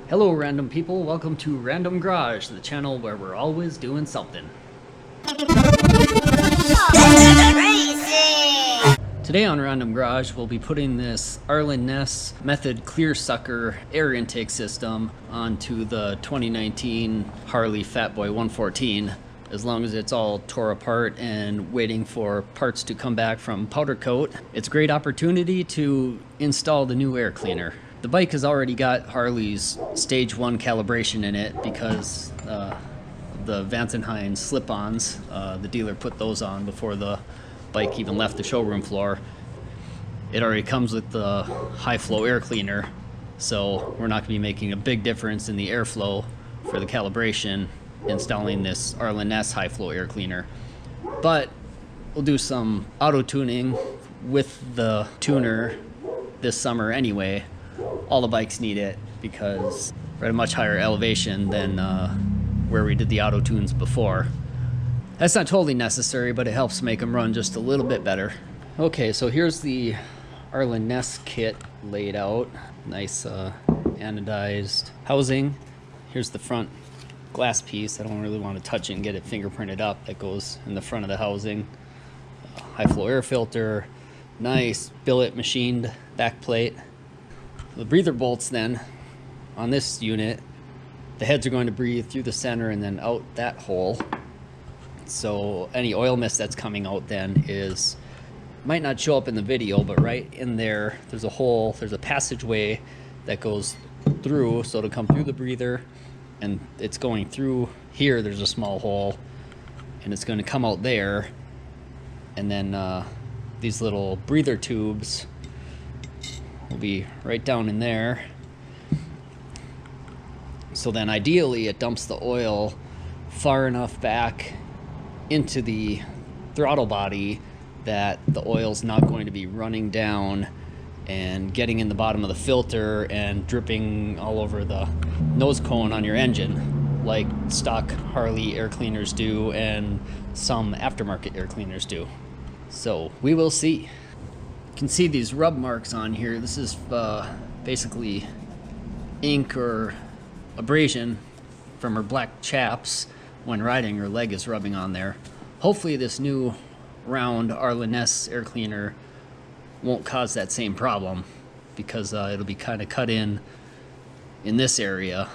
Hello random people, welcome to Random Garage, the channel where we're always doing something. Today on Random Garage, we'll be putting this Arlen Ness Method clear sucker air intake system onto the 2019 Harley Fat Boy 114. As long as it's all tore apart and waiting for parts to come back from powder coat, it's a great opportunity to install the new air cleaner. The bike has already got Harley's stage 1 calibration in it because the Vance & Hines slip-ons, the dealer put those on before the bike even left the showroom floor. It already comes with the high flow air cleaner, so we're not going to be making a big difference in the airflow for the calibration installing this Arlen Ness high flow air cleaner. But we'll do some auto tuning with the tuner this summer anyway. All the bikes need it because we're at a much higher elevation than where we did the auto tunes before. That's not totally necessary, but it helps make them run just a little bit better. Okay, so here's the Arlen Ness kit laid out. Nice anodized housing. Here's the front glass piece. I don't really want to touch it and get it fingerprinted up. That goes in the front of the housing. High flow air filter. Nice billet machined back plate. The breather bolts then on this unit, the heads are going to breathe through the center and then out that hole. So any oil mist that's coming out then might not show up in the video, but right in there, there's a hole, there's a passageway that goes through, so it'll come through the breather, and it's going through here, there's a small hole, and it's going to come out there, and then these little breather tubes will be right down in there. So then ideally it dumps the oil far enough back into the throttle body that the oil's not going to be running down and getting in the bottom of the filter and dripping all over the nose cone on your engine like stock Harley air cleaners do and some aftermarket air cleaners do. So we will see. You can see these rub marks on here. This is basically ink or abrasion from her black chaps when riding. Her leg is rubbing on there. Hopefully this new round Arlen Ness air cleaner won't cause that same problem because it'll be kind of cut in this area.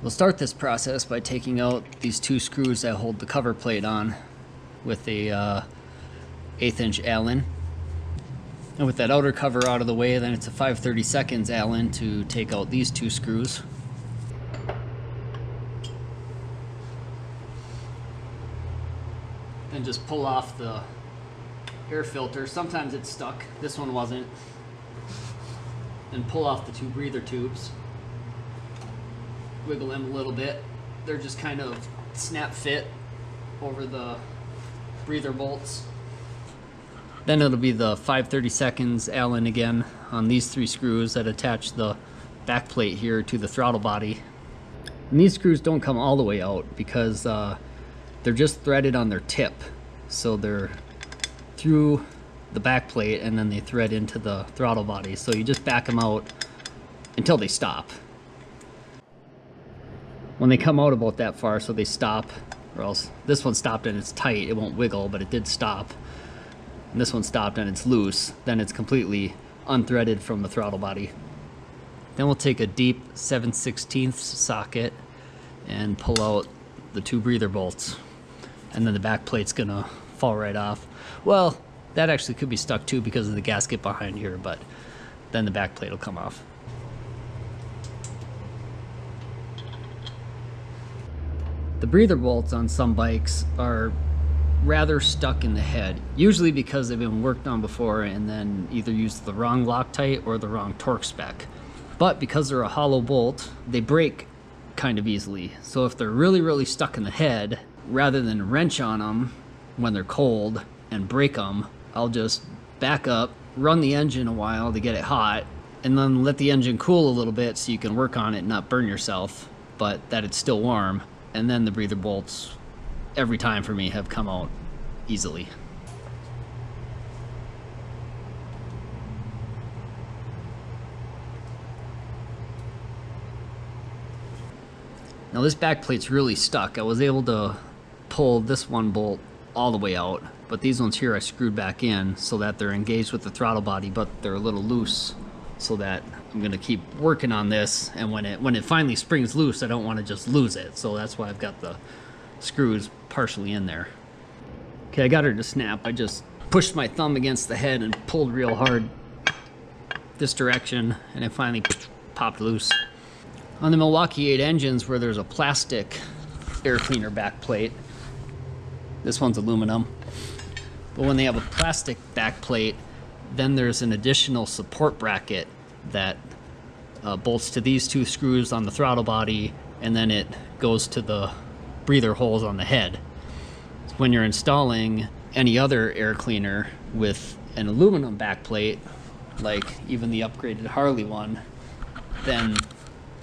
We'll start this process by taking out these two screws that hold the cover plate on with a 1/8 inch Allen. And with that outer cover out of the way, then it's a 5/32 Allen to take out these two screws. Then just pull off the air filter. Sometimes it's stuck. This one wasn't. Then pull off the two breather tubes. Wiggle them a little bit. They're just kind of snap fit over the breather bolts. Then it'll be the 5/32 Allen again on these three screws that attach the back plate here to the throttle body. And these screws don't come all the way out because they're just threaded on their tip. So they're through the back plate and then they thread into the throttle body. So you just back them out until they stop. When they come out about that far, so they stop, or else this one stopped and it's tight, it won't wiggle, but it did stop. And this one stopped and it's loose, then it's completely unthreaded from the throttle body. Then we'll take a deep 7/16 socket and pull out the two breather bolts. And then the back plate's gonna fall right off. Well, that actually could be stuck too because of the gasket behind here, but then the back plate will come off. The breather bolts on some bikes are rather stuck in the head, usually because they've been worked on before and then either used the wrong Loctite or the wrong torque spec. But because they're a hollow bolt, they break kind of easily. So if they're really stuck in the head, rather than wrench on them when they're cold and break them, I'll just back up, run the engine a while to get it hot, and then let the engine cool a little bit so you can work on it and not burn yourself, but that it's still warm. And then the breather bolts, every time for me, have come out easily. Now this back plate's really stuck. I was able to pull this one bolt all the way out, but these ones here I screwed back in so that they're engaged with the throttle body, but they're a little loose, so that I'm gonna keep working on this, and when it finally springs loose, I don't want to just lose it. So that's why I've got the screws partially in there. Okay, I got her to snap. I just pushed my thumb against the head and pulled real hard this direction, and it finally popped loose. On the Milwaukee 8 engines where there's a plastic air cleaner back plate, this one's aluminum, but when they have a plastic back plate, then there's an additional support bracket that bolts to these two screws on the throttle body, and then it goes to the breather holes on the head. So when you're installing any other air cleaner with an aluminum back plate, like even the upgraded Harley one, then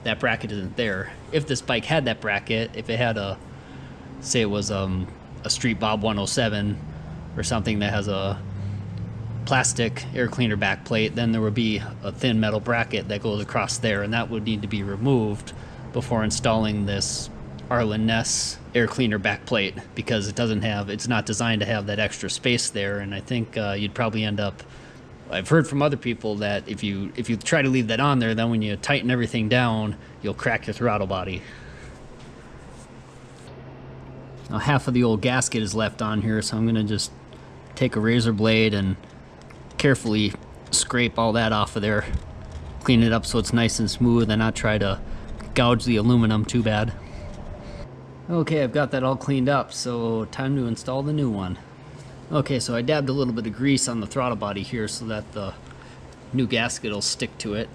that bracket isn't there. If this bike had that bracket, if it had a, say it was a Street Bob 107 or something that has a plastic air cleaner back plate, then there would be a thin metal bracket that goes across there, and that would need to be removed before installing this Arlen Ness air cleaner back plate, because it's not designed to have that extra space there. And I think you'd probably end up, I've heard from other people that if you try to leave that on there, then when you tighten everything down, you'll crack your throttle body. Now half of the old gasket is left on here, so I'm gonna just take a razor blade and carefully scrape all that off of there, clean it up so it's nice and smooth, and not try to gouge the aluminum too bad. Okay, I've got that all cleaned up, so time to install the new one. Okay, so I dabbed a little bit of grease on the throttle body here so that the new gasket will stick to it.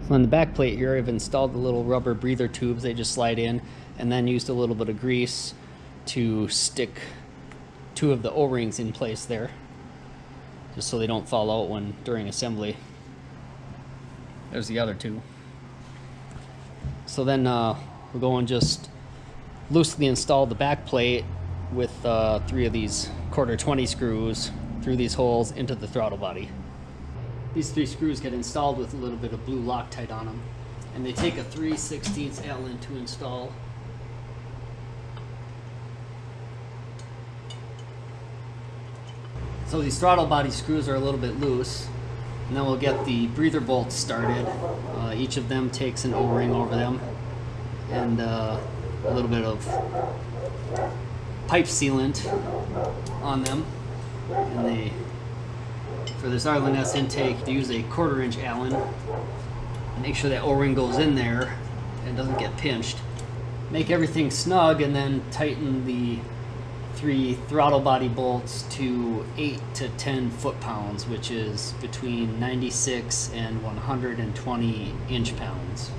So on the back plate here, I've installed the little rubber breather tubes. They just slide in, and then used a little bit of grease to stick two of the O-rings in place there, just so they don't fall out during assembly. There's the other two. So then we'll go and just loosely install the back plate with 3 of these 1/4 20 screws through these holes into the throttle body. These 3 screws get installed with a little bit of blue Loctite on them, and they take a 3/16 Allen to install. So these throttle body screws are a little bit loose, and then we'll get the breather bolts started. Each of them takes an O-ring over them, and a little bit of pipe sealant on them. And for this Arlen Ness intake, to use a 1/4 inch Allen. Make sure that O-ring goes in there and doesn't get pinched. Make everything snug, and then tighten the 3 throttle body bolts to 8 to 10 foot-pounds, which is between 96 and 120 inch-pounds.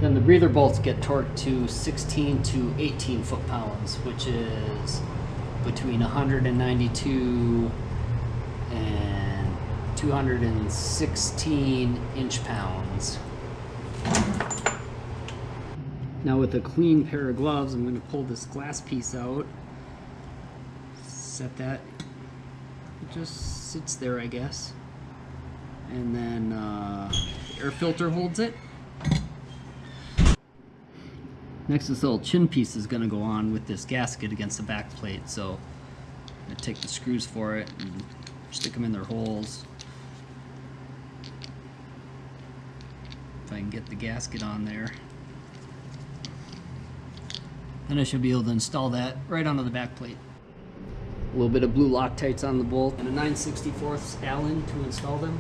Then the breather bolts get torqued to 16 to 18 foot-pounds, which is between 192 and 216 inch-pounds. Now with a clean pair of gloves, I'm going to pull this glass piece out, set that, it just sits there I guess, and then the air filter holds it. Next, this little chin piece is going to go on with this gasket against the back plate, so I'm going to take the screws for it and stick them in their holes. If I can get the gasket on there. Then I should be able to install that right onto the back plate. A little bit of blue Loctites on the bolt, and a 9/64 Allen to install them.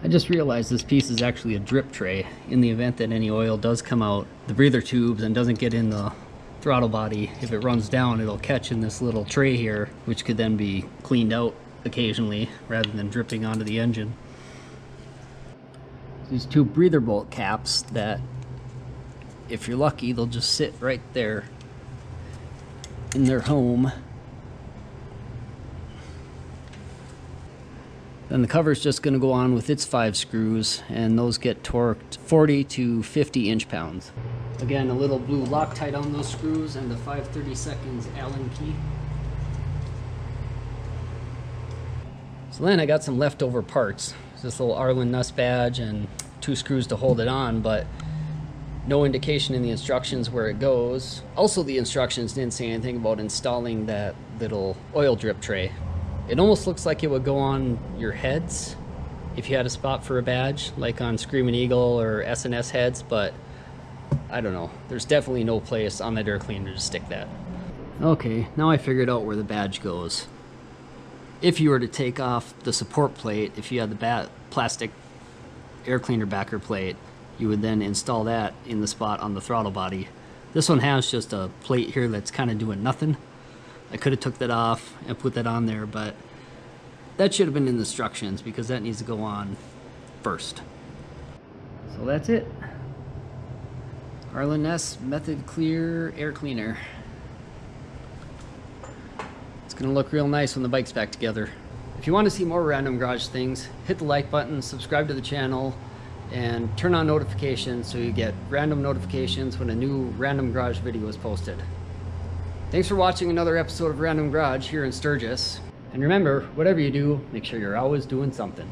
I just realized this piece is actually a drip tray. In the event that any oil does come out the breather tubes and doesn't get in the throttle body, if it runs down, it'll catch in this little tray here, which could then be cleaned out occasionally rather than dripping onto the engine. These 2 breather bolt caps that, if you're lucky, they'll just sit right there in their home. Then the cover's just going to go on with its 5 screws, and those get torqued 40 to 50 inch-pounds. Again, a little blue Loctite on those screws and the 5/32 Allen key. So then I got some leftover parts. This little Arlen Ness badge and 2 screws to hold it on, but no indication in the instructions where it goes. Also, the instructions didn't say anything about installing that little oil drip tray. It almost looks like it would go on your heads if you had a spot for a badge, like on Screaming Eagle or S&S heads, but I don't know. There's definitely no place on that air cleaner to stick that. Okay, now I figured out where the badge goes. If you were to take off the support plate, if you had the plastic air cleaner backer plate, you would then install that in the spot on the throttle body. This one has just a plate here that's kind of doing nothing. I could have took that off and put that on there, but that should have been in the instructions because that needs to go on first. So that's it. Arlen Ness Method Clear Air Cleaner. It's gonna look real nice when the bike's back together. If you want to see more random garage things, hit the like button, subscribe to the channel, and turn on notifications so you get random notifications when a new Random Garage video is posted. Thanks for watching another episode of Random Garage here in Sturgis. And remember, whatever you do, make sure you're always doing something.